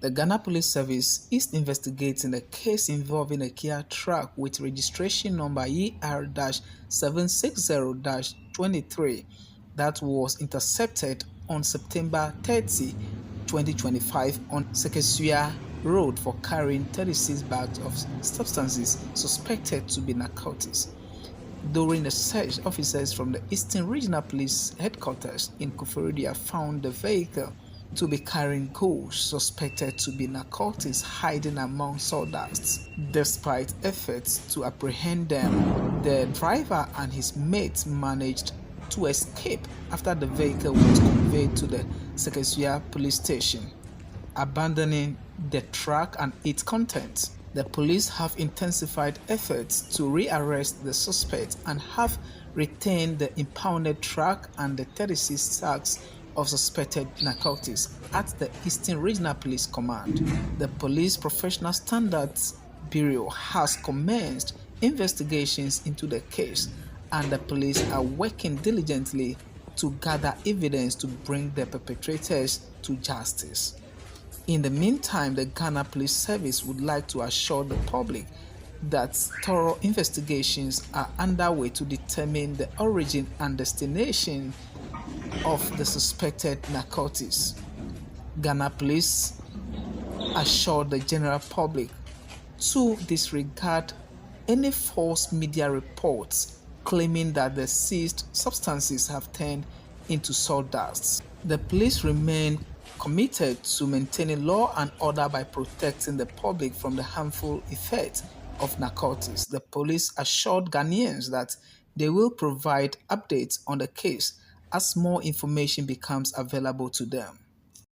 The Ghana Police Service is investigating a case involving a Kia truck with registration number ER-760-23 that was intercepted on September 30, 2025 on Sekesua Road for carrying 36 bags of substances suspected to be narcotics. During the search, officers from the Eastern Regional Police Headquarters in Koforidua found the vehicle to be carrying goods suspected to be narcotics hiding among sawdust. Despite efforts to apprehend them, the driver and his mates managed to escape after the vehicle was conveyed to the Sekesua police station, abandoning the truck and its contents. The police have intensified efforts to rearrest the suspect and have retained the impounded truck and the 36 sacks of suspected narcotics at the Eastern Regional Police Command. The Police Professional Standards Bureau has commenced investigations into the case, and the police are working diligently to gather evidence to bring the perpetrators to justice. In the meantime, the Ghana Police Service would like to assure the public that thorough investigations are underway to determine the origin and destination of the suspected narcotics. Ghana Police assured the general public to disregard any false media reports claiming that the seized substances have turned into sawdust. The police remain committed to maintaining law and order by protecting the public from the harmful effects of narcotics. The police assured Ghanaians that they will provide updates on the case as more information becomes available to them.